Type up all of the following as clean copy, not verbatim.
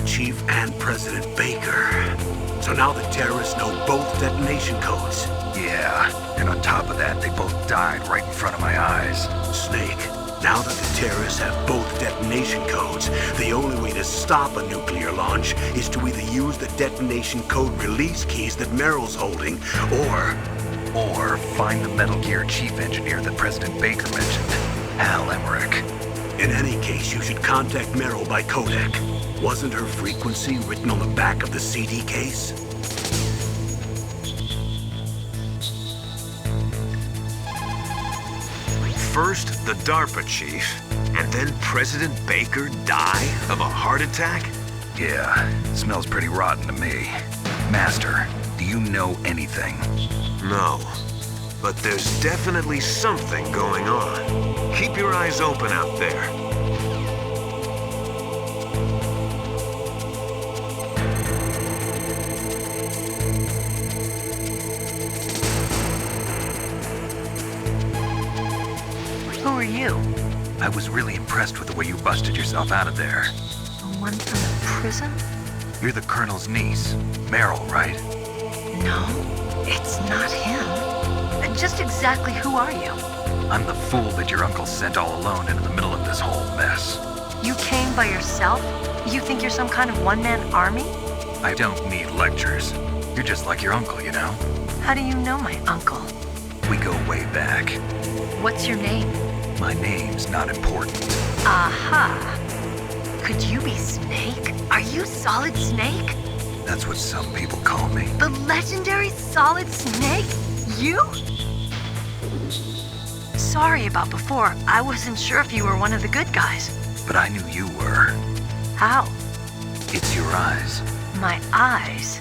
Chief and President Baker. So now the terrorists know both detonation codes. Yeah, and on top of that, they both died right in front of my eyes. Snake, now that the terrorists have both detonation codes, the only way to stop a nuclear launch is to either use the detonation code release keys that Meryl's holding, or find the Metal Gear chief engineer that President Baker mentioned, Hal Emmerich. In any case, you should contact Meryl by codec. Wasn't her frequency written on the back of the CD case? First, the DARPA chief, and then President Baker die of a heart attack? Yeah, smells pretty rotten to me. Master, do you know anything? No, but there's definitely something going on. Keep your eyes open out there. Who are you? I was really impressed with the way you busted yourself out of there. The one from the prison? You're the Colonel's niece, Meryl, right? No, it's not him. Just exactly who are you? I'm the fool that your uncle sent all alone into the middle of this whole mess. You came by yourself? You think you're some kind of one-man army? I don't need lectures. You're just like your uncle, you know? How do you know my uncle? We go way back. What's your name? My name's not important. Aha! Could you be Snake? Are you Solid Snake? That's what some people call me. The legendary Solid Snake? You? Sorry about before. I wasn't sure if you were one of the good guys. But I knew you were. How? It's your eyes. My eyes?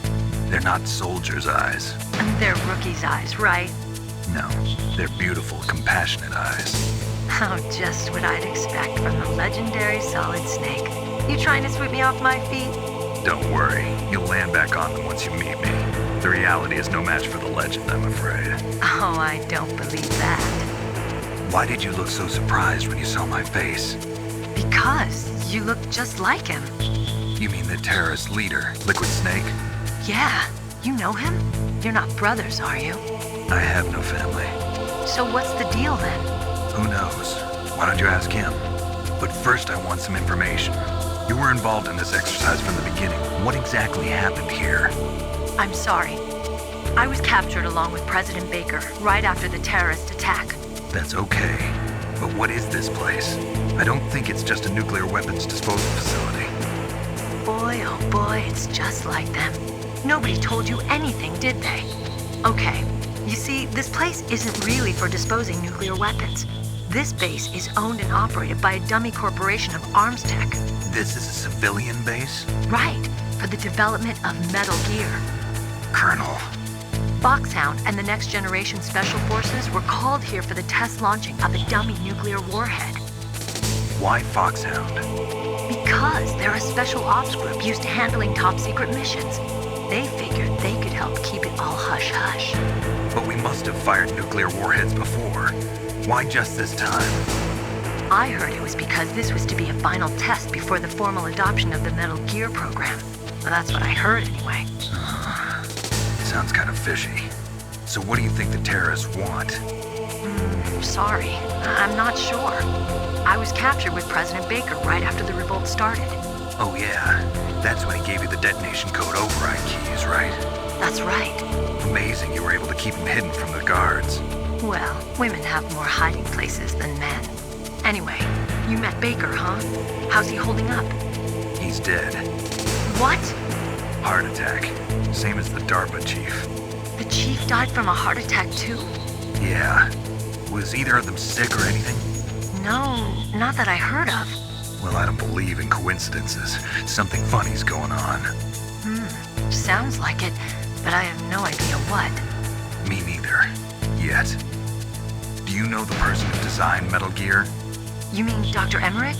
They're not soldiers' eyes. They're rookies' eyes, right? No, they're beautiful, compassionate eyes. Oh, just what I'd expect from the legendary Solid Snake. You trying to sweep me off my feet? Don't worry, you'll land back on them once you meet me. The reality is no match for the legend, I'm afraid. Oh, I don't believe that. Why did you look so surprised when you saw my face? Because you look just like him. You mean the terrorist leader, Liquid Snake? Yeah, you know him? You're not brothers, are you? I have no family. So what's the deal then? Who knows? Why don't you ask him? But first I want some information. You were involved in this exercise from the beginning. What exactly happened here? I'm sorry. I was captured along with President Baker right after the terrorist attack. That's okay. But what is this place? I don't think it's just a nuclear weapons disposal facility. Boy, oh boy, it's just like them. Nobody told you anything, did they? Okay, you see, this place isn't really for disposing nuclear weapons. This base is owned and operated by a dummy corporation of arms tech. This is a civilian base? Right, for the development of Metal Gear. Colonel, Foxhound and the Next Generation Special Forces were called here for the test launching of a dummy nuclear warhead. Why Foxhound? Because they're a special ops group used to handling top-secret missions. They figured they could help keep it all hush-hush. But we must have fired nuclear warheads before. Why just this time? I heard it was because this was to be a final test before the formal adoption of the Metal Gear program. Well, that's what I heard anyway. Sounds kind of fishy. So what do you think the terrorists want? Sorry, I'm not sure. I was captured with President Baker right after the revolt started. Oh yeah, that's when he gave you the detonation code override keys, right? That's right. Amazing you were able to keep him hidden from the guards. Well, women have more hiding places than men. Anyway, you met Baker, huh? How's he holding up? He's dead. What? Heart attack. Same as the DARPA chief. The chief died from a heart attack too? Yeah. Was either of them sick or anything? No, not that I heard of. Well, I don't believe in coincidences. Something funny's going on. Sounds like it, but I have no idea what. Me neither. Yet. Do you know the person who designed Metal Gear? You mean Dr. Emmerich?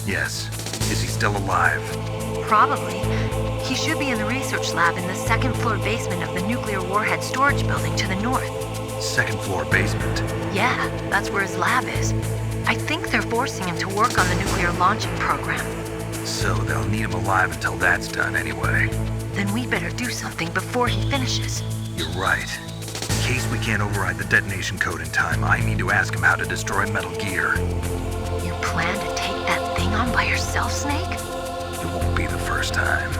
Yes. Is he still alive? Probably. He should be in the research lab in the second floor basement of the nuclear warhead storage building to the north. Second floor basement. Yeah, that's where his lab is. I think they're forcing him to work on the nuclear launching program. So they'll need him alive until that's done anyway. Then we better do something before he finishes. You're right. In case we can't override the detonation code in time, I need to ask him how to destroy Metal Gear. You plan to take that thing on by yourself, Snake? It won't be the first time.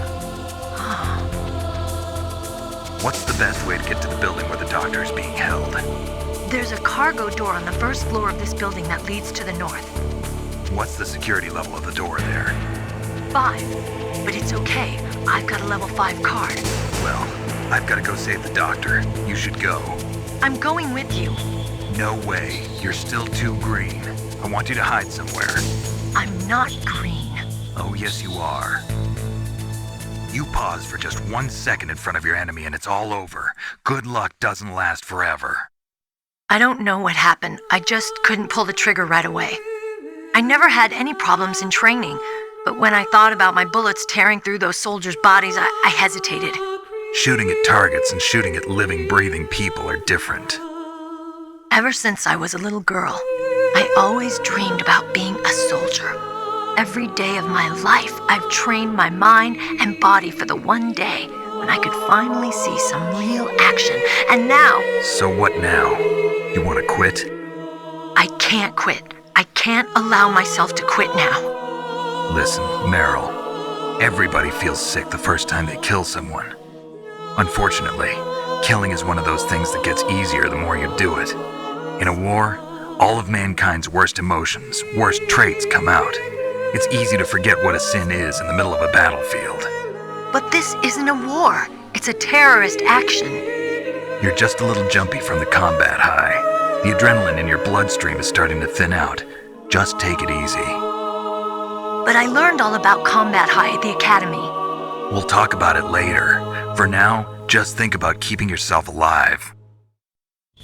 What's the best way to get to the building where the doctor is being held? There's a cargo door on the first floor of this building that leads to the north. What's the security level of the door there? 5. But it's okay. I've got a level 5 card. Well, I've got to go save the doctor. You should go. I'm going with you. No way. You're still too green. I want you to hide somewhere. I'm not green. Oh, yes, you are. You pause for just 1 second in front of your enemy and it's all over. Good luck doesn't last forever. I don't know what happened. I just couldn't pull the trigger right away. I never had any problems in training, but when I thought about my bullets tearing through those soldiers' bodies, I hesitated. Shooting at targets and shooting at living, breathing people are different. Ever since I was a little girl, I always dreamed about being a soldier. Every day of my life, I've trained my mind and body for the one day when I could finally see some real action. And now... So what now? You want to quit? I can't quit. I can't allow myself to quit now. Listen, Meryl. Everybody feels sick the first time they kill someone. Unfortunately, killing is one of those things that gets easier the more you do it. In a war, all of mankind's worst emotions, worst traits come out. It's easy to forget what a sin is in the middle of a battlefield. But this isn't a war. It's a terrorist action. You're just a little jumpy from the combat high. The adrenaline in your bloodstream is starting to thin out. Just take it easy. But I learned all about combat high at the academy. We'll talk about it later. For now, just think about keeping yourself alive.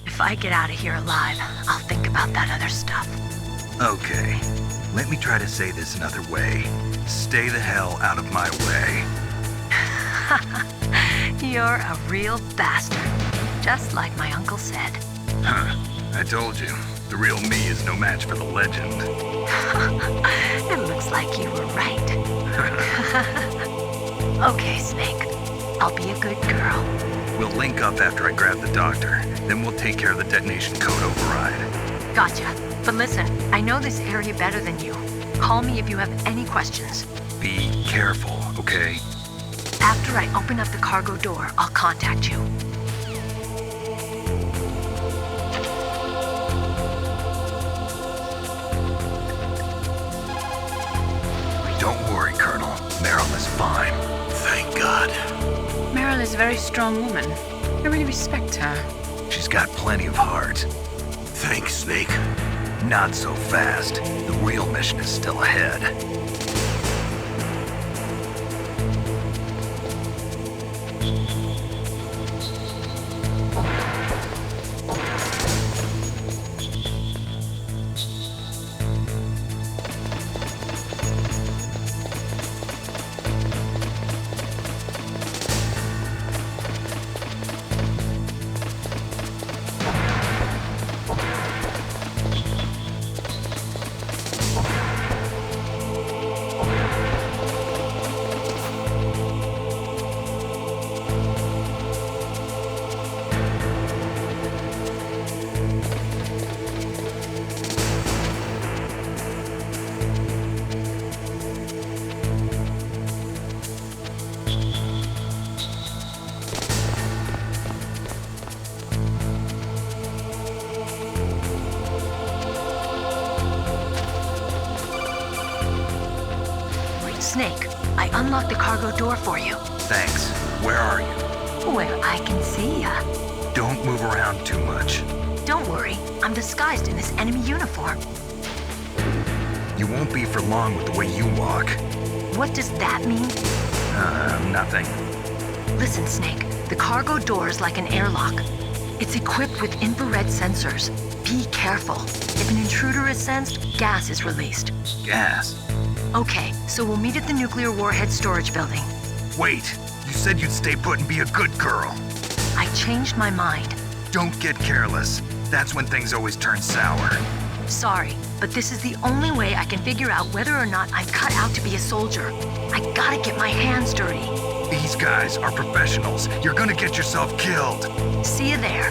If I get out of here alive, I'll think about that other stuff. Okay, let me try to say this another way. Stay the hell out of my way. You're a real bastard, just like my uncle said. Huh, I told you, the real me is no match for the legend. It looks like you were right. Okay, Snake, I'll be a good girl. We'll link up after I grab the doctor, then we'll take care of the detonation code override. Gotcha. But listen, I know this area better than you. Call me if you have any questions. Be careful, okay? After I open up the cargo door, I'll contact you. Don't worry, Colonel. Meryl is fine. Thank God. Meryl is a very strong woman. I really respect her. She's got plenty of heart. Thanks, Snake. Not so fast. The real mission is still ahead. Snake, I unlocked the cargo door for you. Thanks. Where are you? Where I can see ya. Don't move around too much. Don't worry, I'm disguised in this enemy uniform. You won't be for long with the way you walk. What does that mean? Nothing. Listen, Snake, the cargo door is like an airlock. It's equipped with infrared sensors. Be careful. If an intruder is sensed, gas is released. Gas? Okay, so we'll meet at the nuclear warhead storage building. Wait, you said you'd stay put and be a good girl. I changed my mind. Don't get careless. That's when things always turn sour. Sorry, but this is the only way I can figure out whether or not I'm cut out to be a soldier. I gotta get my hands dirty. These guys are professionals. You're gonna get yourself killed. See you there.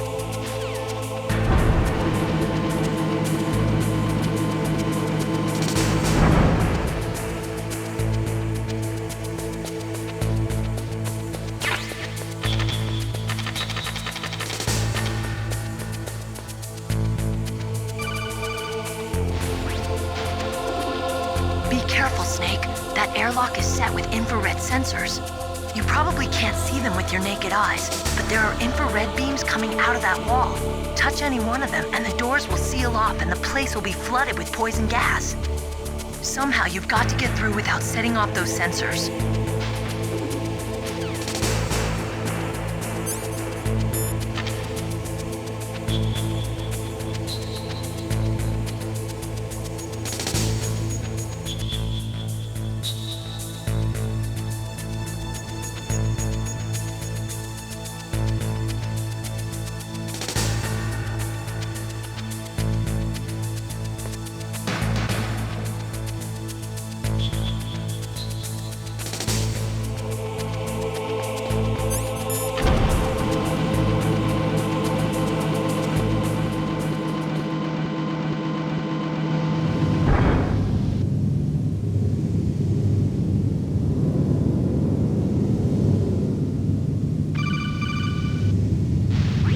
Be careful, Snake. That airlock is set with infrared sensors. You probably can't see them with your naked eyes, but there are infrared beams coming out of that wall. Touch any one of them and the doors will seal off and the place will be flooded with poison gas. Somehow you've got to get through without setting off those sensors.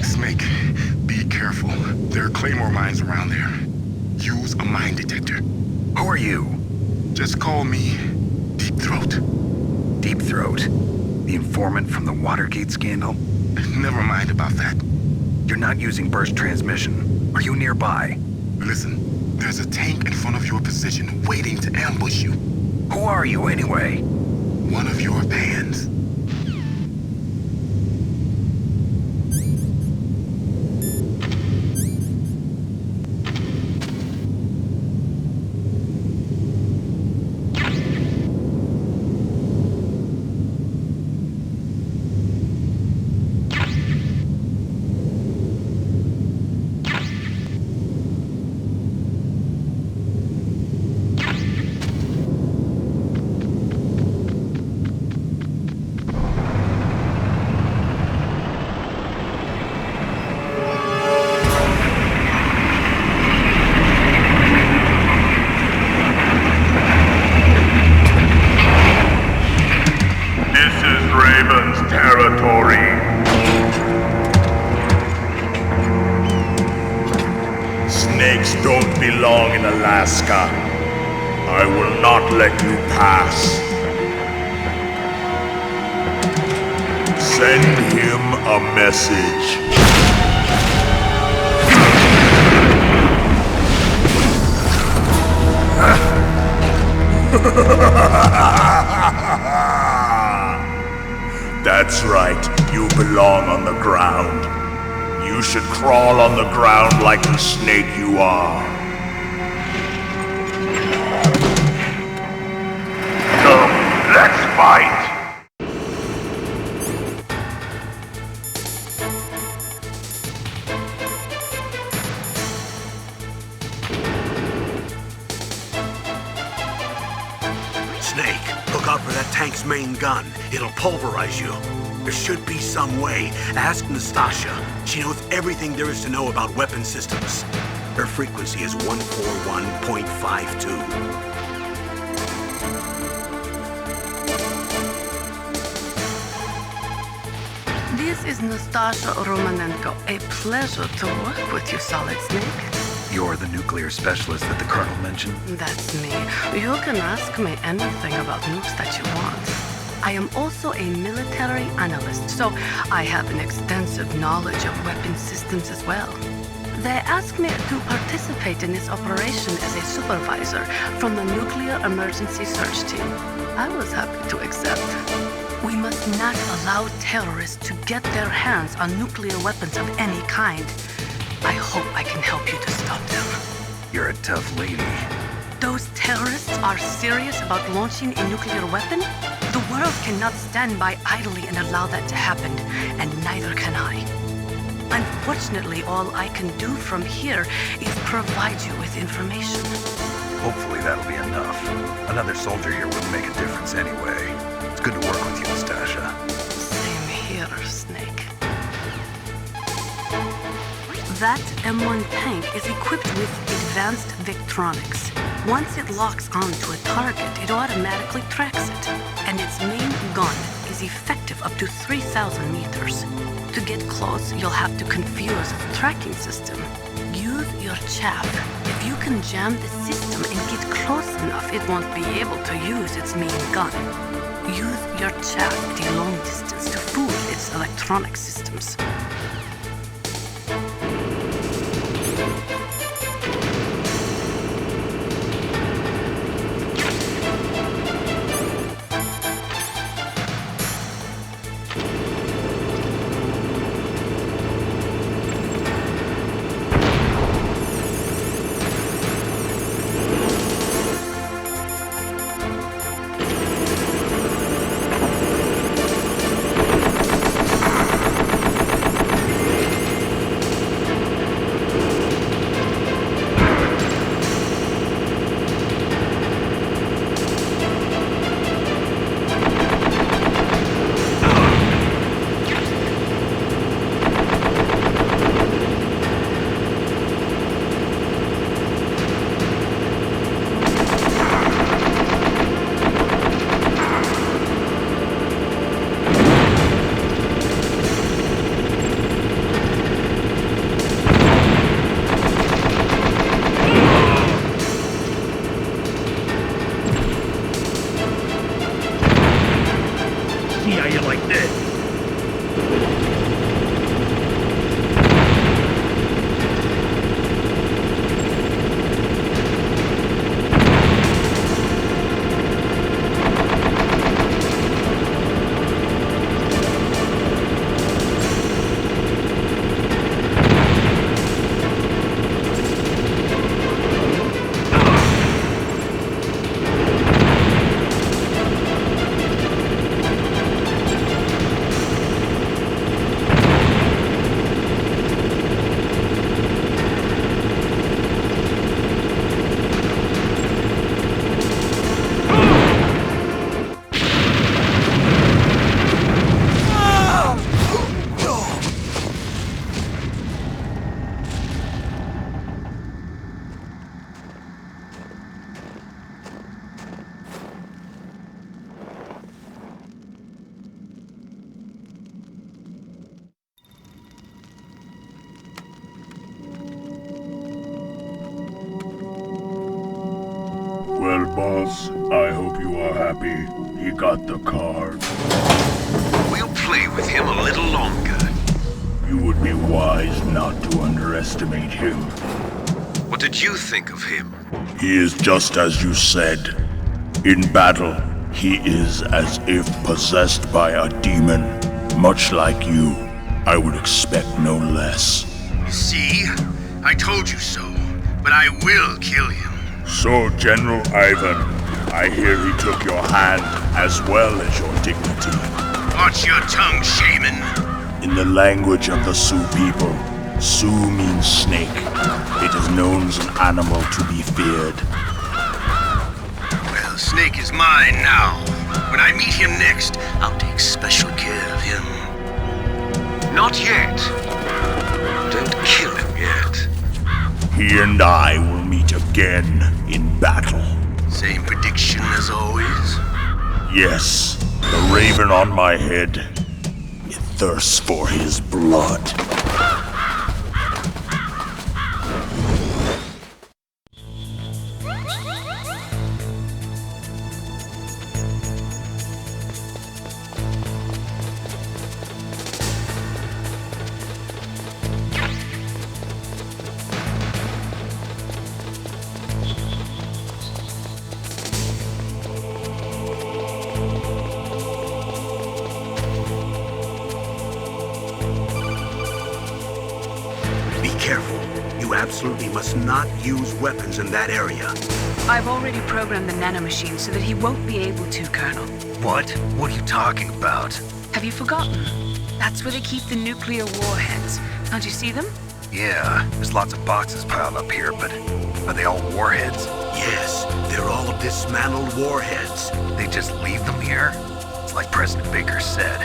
Snake, be careful. There are claymore mines around there. Use a mine detector. Who are you? Just call me Deep Throat. Deep Throat? The informant from the Watergate scandal? Never mind about that. You're not using burst transmission. Are you nearby? Listen, there's a tank in front of your position waiting to ambush you. Who are you anyway? One of your bands. Snakes don't belong in Alaska. I will not let you pass. Send him a message. That's right, you belong on the ground. You should crawl on the ground like the snake you are. Come, let's fight! Snake, look out for that tank's main gun. It'll pulverize you. There should be some way. Ask Nastasha. She knows everything there is to know about weapon systems. Her frequency is 141.52. This is Nastasha Romanenko. A pleasure to work with you, Solid Snake. You're the nuclear specialist that the Colonel mentioned? That's me. You can ask me anything about nukes that you want. I am also a military analyst, so I have an extensive knowledge of weapon systems as well. They asked me to participate in this operation as a supervisor from the Nuclear Emergency Search Team. I was happy to accept. We must not allow terrorists to get their hands on nuclear weapons of any kind. I hope I can help you to stop them. You're a tough lady. Those terrorists are serious about launching a nuclear weapon? The world cannot stand by idly and allow that to happen, and neither can I. Unfortunately, all I can do from here is provide you with information. Hopefully that'll be enough. Another soldier here wouldn't make a difference anyway. It's good to work with you, Nastasha. Same here, Snake. That M1 tank is equipped with advanced Victronics. Once it locks onto a target, it automatically tracks it, and its main gun is effective up to 3,000 meters. To get close, you'll have to confuse the tracking system. Use your chaff. If you can jam the system and get close enough, it won't be able to use its main gun. Use your chaff at a long distance to fool its electronic systems. Well, boss, I hope you are happy. He got the card. We'll play with him a little longer. You would be wise not to underestimate him. What did you think of him? He is just as you said. In battle, he is as if possessed by a demon. Much like you, I would expect no less. See? I told you so. But I will kill him. So, General Ivan, I hear he took your hand as well as your dignity. Watch your tongue, shaman. In the language of the Sioux people, Sioux means snake. It is known as an animal to be feared. Well, Snake is mine now. When I meet him next, I'll take special care of him. Not yet. Don't kill him yet. He and I will meet again in battle. Same prediction as always? Yes, the raven on my head. It thirsts for his blood. careful. You absolutely must not use weapons in that area. I've already programmed the nanomachine so that he won't be able to, Colonel. What? What are you talking about? Have you forgotten? That's where they keep the nuclear warheads. Don't you see them? Yeah, there's lots of boxes piled up here, but are they all warheads? Yes, they're all dismantled warheads. They just leave them here? It's like President Baker said,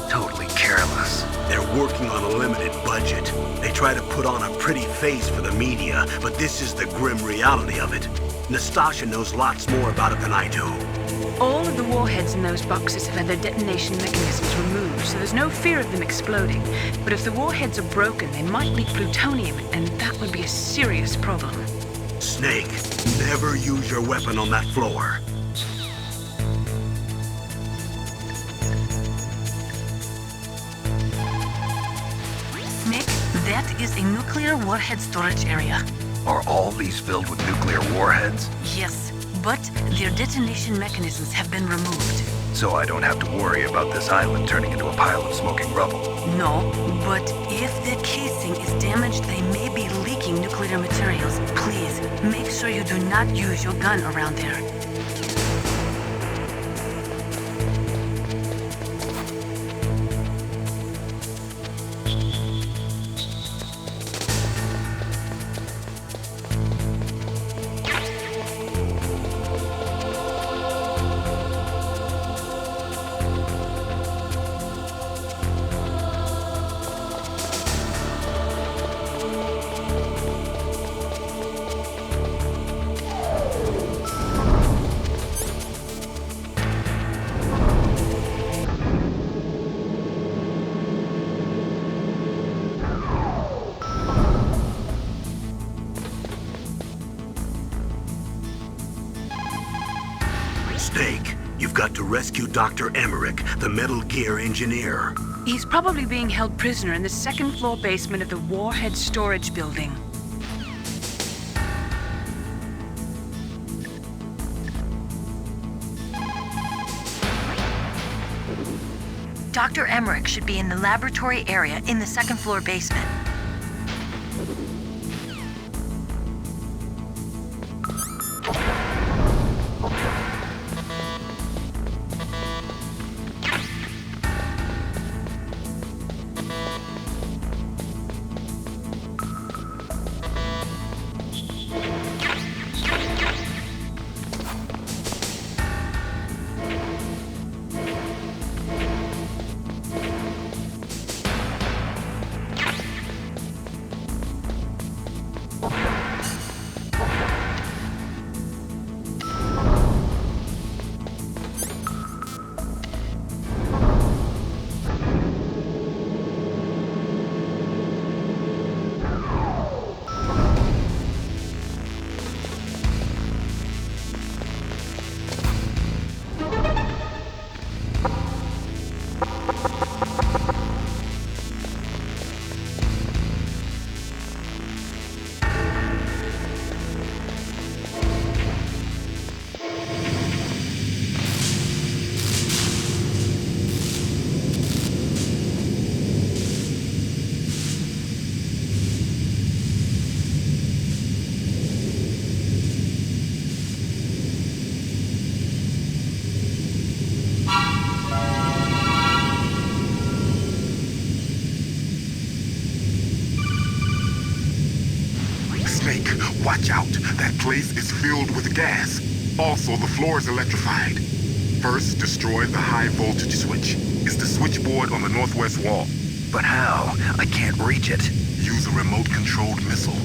totally careless. They're working on a limited budget. They try to put on a pretty face for the media, but this is the grim reality of it. Nastasha knows lots more about it than I do. All of the warheads in those boxes have had their detonation mechanisms removed, so there's no fear of them exploding. But if the warheads are broken, they might leak plutonium, and that would be a serious problem. Snake, never use your weapon on that floor. Nick, that is a nuclear warhead storage area. Are all these filled with nuclear warheads? Yes, but their detonation mechanisms have been removed. So I don't have to worry about this island turning into a pile of smoking rubble. No, but if the casing is damaged, they may be leaking nuclear materials. Please, make sure you do not use your gun around there. Snake, you've got to rescue Dr. Emmerich, the Metal Gear engineer. He's probably being held prisoner in the second floor basement of the warhead storage building. Dr. Emmerich should be in the laboratory area in the second floor basement. Snake, watch out. That place is filled with gas. Also, the floor is electrified. First, destroy the high voltage switch. It's the switchboard on the northwest wall. But how? I can't reach it. Use a remote-controlled missile.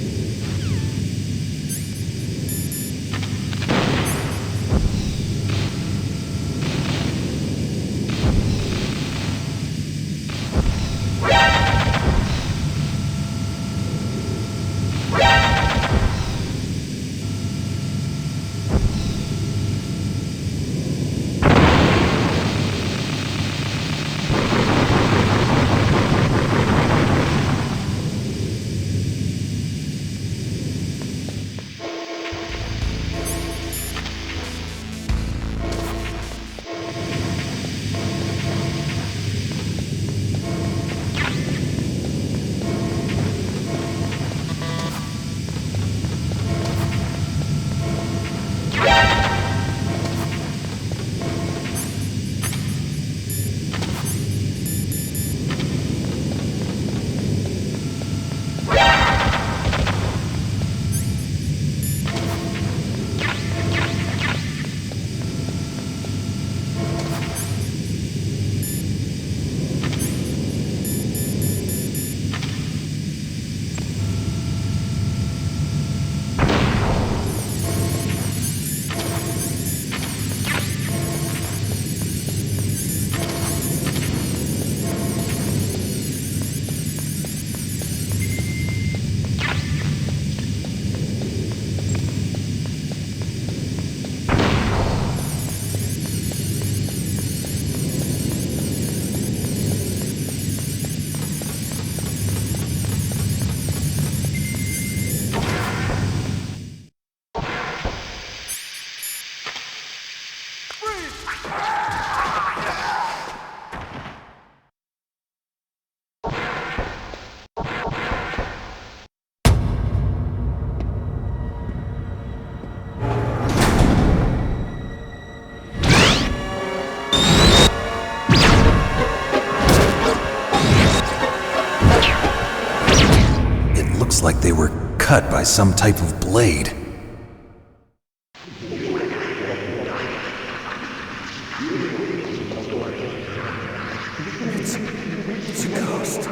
Looks like they were cut by some type of blade. It's a ghost.